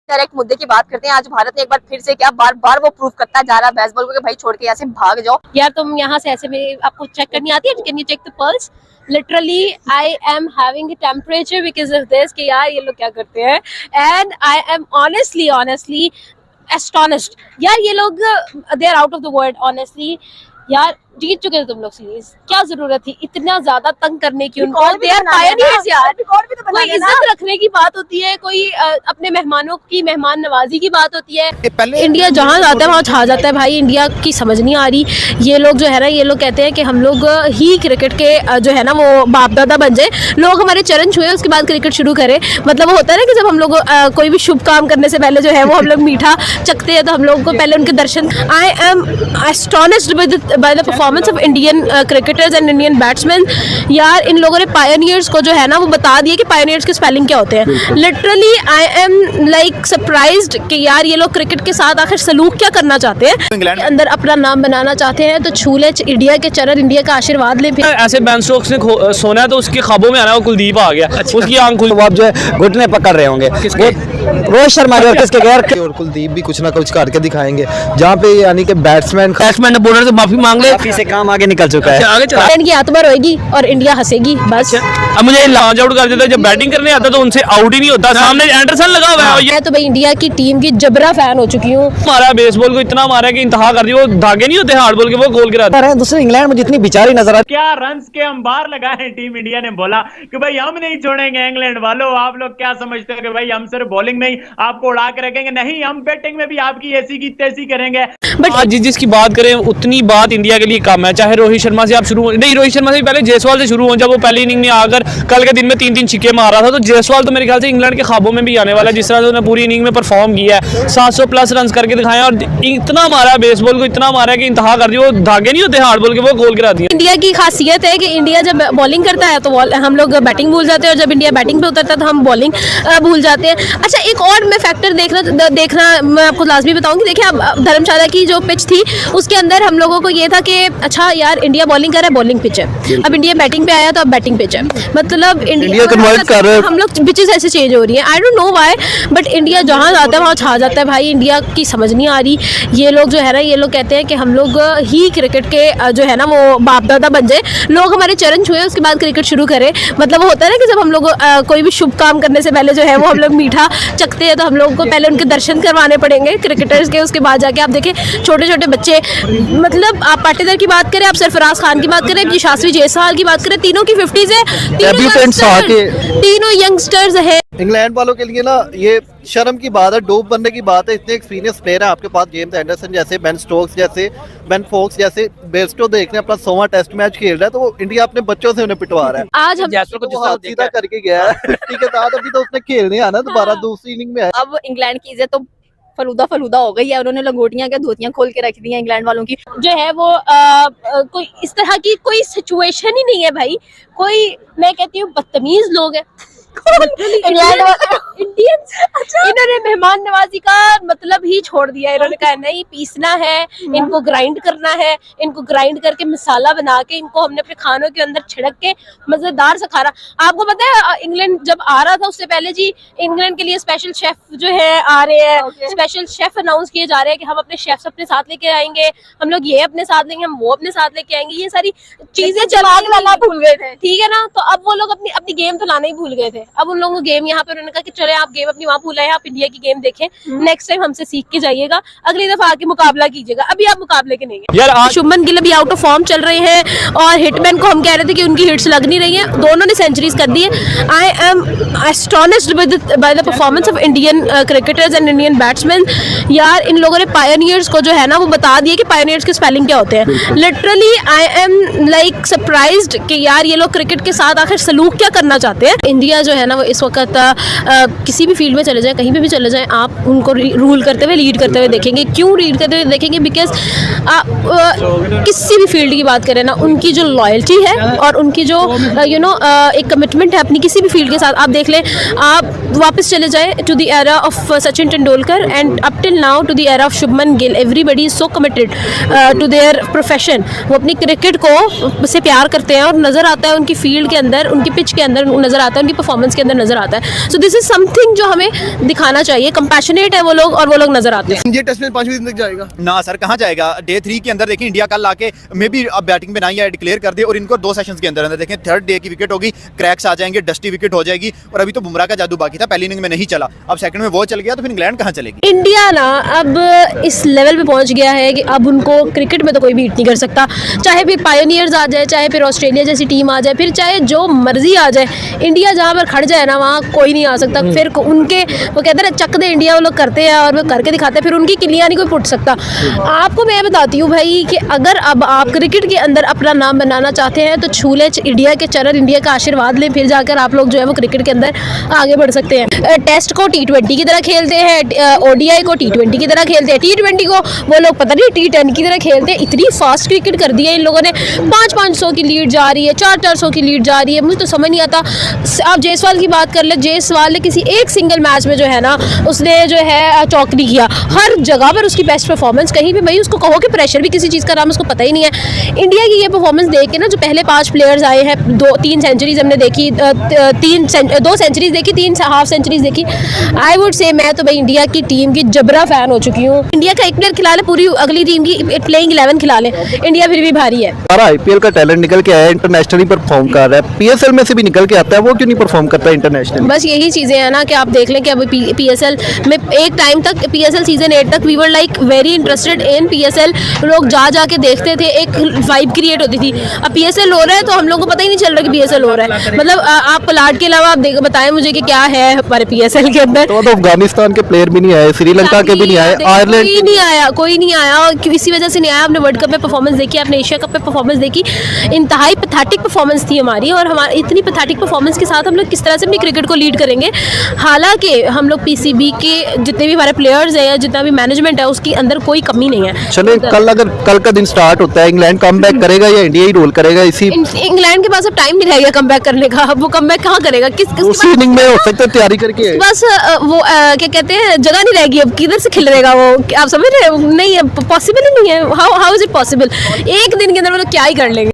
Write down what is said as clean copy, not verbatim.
Direct मुद्दे की बात करते हैं। आज भारत ने एक बार फिर से क्या बार बार वो प्रूव करता जा रहा है बेसबॉल को कि भाई छोड़ के यहाँ से भाग जाओ यार। तुम यहाँ से ऐसे में आपको चेक करनी आती है? Can you check the pulse? Literally I am having a temperature because of this कि यार ये लोग क्या करते हैं। And I am honestly astonished यार। ये लोग they are out of the world honestly यार। जीत चुके थे तुम लोग सीरीज, क्या जरूरत थी इतना ज्यादा तंग करने की उनको? दे आर पायनियर्स यार। कोई इज्जत रखने की बात होती है, कोई अपने मेहमानों की मेहमान नवाजी की बात होती है। इंडिया जहाँ जाता है वहाँ छा जाता है भाई। इंडिया की समझ नहीं आ रही। ये लोग जो है ना, ये लोग कहते हैं कि हम लोग ही क्रिकेट के जो है ना वो बाप दादा बन जाए, लोग हमारे चरण छुए उसके बाद क्रिकेट शुरू करें। मतलब वो होता है ना कि जब हम लोग कोई भी शुभ काम करने से पहले जो है वो हम लोग मीठा चखते हैं, तो हम लोगों को पहले उनके दर्शन। I am astonished by the performance of Indian cricketers and Indian batsman यार। इन लोगों ने पायनियर्स को जो है ना वो बता दिया कि पायनियर्स के स्पेलिंग क्या होते हैं। Literally I am like surprised कि यार ये लोग क्रिकेट के साथ आखिर सलूक क्या करना चाहते हैं। इंग्लैंड के अंदर अपना नाम बनाना चाहते हैं तो छू ले इंडिया के चरण, इंडिया का आशीर्वाद ले। ऐसे बेन स्टोक्स ने सोना है तो उसके ख्वाबों में आना है, वो कुलदीप आ गया। अच्छा। उसकी आंख खुल, आप जो है घुटने पकड़ रहे होंगे। रोहित शर्मा और किसके गैर और कुलदीप भी कुछ ना कुछ करके दिखाएंगे, जहाँ पे यानी कि बैट्समैन ने बॉलर से माफी मांग ले, से काम आगे निकल चुका है। इंग्लैंड की आत्मा रोएगी और इंडिया हंसेगी बस। अब मुझे लॉन्च आउट कर देता है, जब बैटिंग करने आता तो उनसे आउट ही नहीं होता। सामने एंडरसन लगा हुआ है। मैं तो भाई इंडिया की टीम की जबरा फैन हो चुकी हूँ। मारा बेसबॉल को इतना मारा कि इंतहा कर दी। वो धागे नहीं होते हार्ड बॉल के, वो गोल गिरा है। दूसरे इंग्लैंड में जितनी बिचारी नजर आती, क्या रन्स के अंबार लगाए हैं टीम इंडिया ने। बोला कि भाई हम नहीं छोड़ेंगे इंग्लैंड वालों। आप लोग क्या समझते हो कि भाई हम सिर्फ बॉलिंग में ही आपको उड़ा के रखेंगे? नहीं, हम बैटिंग में भी आपकी ऐसी की तैसी करेंगे। बट आज जिसकी बात करें उतनी बात इंडिया के लिए कम है। चाहे रोहित शर्मा से आप शुरू नहीं, रोहित शर्मा से पहले जायसवाल से शुरू हो। जब वो पहली इनिंग में आकर कल के दिन में 3-3 छक्के मार रहा था, तो जायसवाल तो मेरे ख्याल से इंग्लैंड के ख्वाबों में भी आने वाला है। जिस तरह से उन्होंने पूरी इनिंग में परफॉर्म किया है, 700 प्लस रन करके दिखाया और इतना मारा है बेसबॉल को, इतना मारा है कि इंतहा कर दी। वो धागे नहीं होते हार्ड बॉल के, वो गोल गिरा दिया। इंडिया की खासियत है कि इंडिया जब बॉलिंग करता है तो हम लोग बैटिंग भूल जाते हैं, और जब इंडिया बैटिंग पे उतरता है तो हम बॉलिंग भूल जाते हैं। अच्छा, एक और मैं फैक्टर देखना मैं आपको लाजमी बताऊंगी। देखिए, अब धर्मशाला की जो पिच थी उसके अंदर हम लोगों को ये था कि अच्छा यार इंडिया बॉलिंग कर रहा है, बॉलिंग पिच है। अब इंडिया बैटिंग पे आया तो अब बैटिंग पिच है। मतलब इंडिया कन्वर्ट कर रहे हैं हम लोग, पिचेस ऐसे चेंज हो रही है। I don't know why, but India जहाँ जाता है वहाँ छा जाता है भाई। इंडिया की समझ नहीं आ रही। ये लोग जो है ना, ये लोग कहते हैं कि हम लोग ही क्रिकेट के जो है ना वो बाप दादा बन जाए, लोग हमारे चरण छुए उसके बाद क्रिकेट शुरू करें। मतलब वो होता है ना कि जब हम लोग कोई भी शुभ काम करने से पहले जो है वो हम लोग मीठा चखते हैं, तो हम लोगों को पहले उनके दर्शन करवाने पड़ेंगे क्रिकेटर्स के, उसके बाद जाके आप देखें छोटे छोटे बच्चे। मतलब आप पाटीदार की बात करें, आप सरफराज खान की बात करें, यशस्वी जायसवाल की बात करें, तीनों की 50s है, तीनों यंगस्टर्स है। इंग्लैंड वालों के लिए ना ये शर्म की बात है, डोप बनने की बात है। इतने एक्सपीरियंस प्लेयर है आपके पास, जेम्स एंडरसन जैसे, बेन स्टोक्स जैसे, बेन फोक्स जैसे। बेस्टो देखने अपना 100वां टेस्ट मैच खेल रहा है, तो वो इंडिया अपने बच्चों से उन्हें पिटवा रहा है। आज हम को सीधा करके गया है 50 के साथ। अभी तो उसने खेलने आना दोबारा दूसरी इनिंग में है। अब इंग्लैंड की इज्जत तो फलूदा हो गई है। उन्होंने लंगोटियां क्या धोतियां खोल के रख दी हैं इंग्लैंड वालों की। जो है वो कोई इस तरह की कोई सिचुएशन ही नहीं है भाई। कोई मैं कहती हूँ बदतमीज लोग हैं इंडियंस। अच्छा, इन्होंने मेहमान नवाजी का मतलब ही छोड़ दिया। इन्होंने कहा नहीं, पीसना है, इनको ग्राइंड करना है, इनको ग्राइंड करके मसाला बना के इनको हमने अपने खानों के अंदर छिड़क के मजेदार से खाना। आपको पता है इंग्लैंड जब आ रहा था उससे पहले जी इंग्लैंड के लिए स्पेशल शेफ जो है आ रहे हैं। स्पेशल शेफ अनाउंस किए जा रहे हैं कि हम अपने शेफ्स अपने साथ लेके आएंगे, हम लोग ये अपने साथ लेंगे, हम वो अपने साथ लेके आएंगे। ये सारी चीजें चलाना भूल गए थे, ठीक है ना। तो अब वो लोग अपनी गेम तो लाना ही भूल गए थे। अब उन लोगों को गेम यहाँ पे उन्होंने कहा कि चले आप गेम अपनी वहाँ भूल आए, आप इंडिया की गेम देखें, नेक्स्ट टाइम हमसे सीख के जाइएगा, अगली दफा आके मुकाबला कीजिएगा। अभी आप मुकाबले के नहीं है यार। शुभमन गिल भी आउट ऑफ फॉर्म चल रहे हैं और हिटमैन को हम कह रहे थे कि उनकी हिट्स लग नहीं रही हैं, दोनों ने सेंचुरीज कर दी है। आई am astonished by the performance of Indian cricketers and Indian batsman यार। इन लोगों ने पायनियर्स को जो है ना वो बता दिया कि पायनियर्स के स्पेलिंग क्या होते हैं। Literally I am like surprised कि यार ये लोग क्रिकेट के साथ आखिर सलूक क्या करना चाहते हैं। इंडिया जो है ना वो इस वक्त किसी भी फील्ड में चले जाए, कहीं पे भी चले जाएं, आप उनको रूल करते हुए, लीड करते हुए देखेंगे। क्यों लीड करते हुए देखेंगे? बिकॉज किसी भी फील्ड की बात करें ना, उनकी जो लॉयल्टी है और उनकी जो एक कमिटमेंट है अपनी किसी भी फील्ड के साथ। आप देख लें, आप वापस चले जाए to the era of Sachin Tendulkar and up till now to the era of Shubman Gill, everybody is so committed to their profession. वो अपनी क्रिकेट को से प्यार करते हैं और नज़र आता है उनकी फील्ड के अंदर, उनकी पिच के अंदर नज़र आता है, उनकी परफॉर्मेंस के अंदर नज़र आता है। सो दिस इज समथिंग जो हमें दिखाना चाहिए। कंपैशनेट है वो लोग और वो लोग नज़र आते हैं। ये टेस्ट में 5 दिन तक जाएगा ना सर, कहाँ जाएगा। डे 3 के अंदर देखें इंडिया कल आके मे भी अब बैटिंग पे ना ही डिक्लेयर कर दे और इनको 2 सेशंस के अंदर देखें थर्ड डे की विकेट होगी, क्रैक्स आ जाएंगे, डस्टी विकेट हो जाएगी। और अभी तो बुमराह का जादू बाकी था, पहली इनिंग में नहीं चला, अब सेकंड में वो चल गया, तो फिर इंग्लैंड कहाँ चलेगी। इंडिया ना अब इस लेवल पे पहुंच गया है कि अब उनको क्रिकेट में तो कोई बीट नहीं कर सकता, चाहे फिर पायोनियर्स आ जाए, चाहे फिर ऑस्ट्रेलिया जैसी टीम आ जाए, फिर चाहे जो मर्जी आ जाए, इंडिया जहाँ पर खड़ जाए ना वहाँ कोई नहीं आ सकता। फिर उनके वो कहते हैं ना चक दे इंडिया, वो लोग करते हैं और वो करके दिखाते हैं, फिर उनकी किलियां नहीं कोई फुट सकता। आपको मैं बताती हूँ भाई कि अगर अब आप क्रिकेट के अंदर अपना नाम बनाना चाहते हैं तो छूले इंडिया के चरण, इंडिया का आशीर्वाद लें, फिर जाकर आप लोग जो है वो क्रिकेट के अंदर आगे बढ़ सकते हैं। टेस्ट को T20 की तरह खेलते हैं, ODI को T20 की तरह खेलते हैं, T20 को वो लोग पता नहीं T10 की तरह खेलते हैं। इतनी फास्ट क्रिकेट कर दी है इन लोगों ने, 500 की लीड जा रही है, 400 की लीड जा रही है। मुझे तो समझ नहीं आता। आप जायसवाल की बात कर ले, जायसवाल ने किसी एक सिंगल मैच में जो है ना उसने जो है चौक नहीं किया, हर जगह पर उसकी बेस्ट परफॉर्मेंस। कहीं भी भाई उसको कहो कि प्रेशर भी किसी चीज़ का नाम उसको पता ही नहीं है। इंडिया की ये परफॉर्मेंस देख के ना जो पहले 5 प्लेयर्स आए हैं, 2-3 सेंचुरीज हमने देखी, 2 सेंचुरीज देखी, 3 हाफ सेंचुरीज देखी। आई वुड से मैं तो भाई इंडिया की टीम की जबरा फैन हो चुकी हूँ। इंडिया का एक प्लेयर खिला ले, पूरी अगली टीम की प्लेइंग 11 खिला ले, इंडिया फिर भी भारी है। सारा IPL का टैलेंट निकल के आया, इंटरनेशनली परफॉर्म कर रहा है, PSL में से भी निकल के आता है, वो क्यों नहीं परफॉर्म करता इंटरनेशनल। बस यही चीज़ें हैं ना कि आप देख लें कि अब PSL में एक टाइम तक PSL सीजन 8 तक we were like very interested in PSL। लोग जा के देखते थे, एक वाइब क्रिएट होती थी। अब PSL हो रहा है तो हम लोग को पता ही नहीं चल रहा कि PSL हो रहा है। मतलब आप पलाट के अलावा आप बताएं मुझे कि क्या है हमारे PSL के अंदर। तो अफगानिस्तान के प्लेयर भी नहीं आए, श्रीलंका के भी नहीं आए, आयरलैंड कोई नहीं आया और इसी वजह से नहीं आया। आपने वर्ल्ड कप में परफॉर्मेंस देखी, आपने एशिया कप में परफॉर्मेंस देखी, इंतहाई पैथेटिक परफॉर्मेंस थी हमारी। और हमारी इतनी पैथेटिक परफॉर्मेंस के साथ हम लोग किस तरह से अपनी क्रिकेट को लीड करेंगे। हालांकि हम लोग PCB के जितने भी हमारे प्लेयर्स हैं या जितना भी मैनेजमेंट है उसके अंदर कोई कमी नहीं है। चले कल का दिन स्टार्ट होता है, इंग्लैंड कमबैक करेगा या इंडिया ही रोल करेगा। इसी इंग्लैंड के पास अब टाइम नहीं रहेगा कमबैक करने का। अब वो कमबैक कहाँ करेगा, किस इनिंग में हो सकता है तैयारी करके बस वो क्या कहते हैं जगह नहीं रहेगी, अब किधर से खिलेगा वो, आप समझ रहे हो। नहीं, पॉसिबल ही नहीं है। How is it possible. एक दिन के अंदर वो लोग क्या ही कर लेंगे।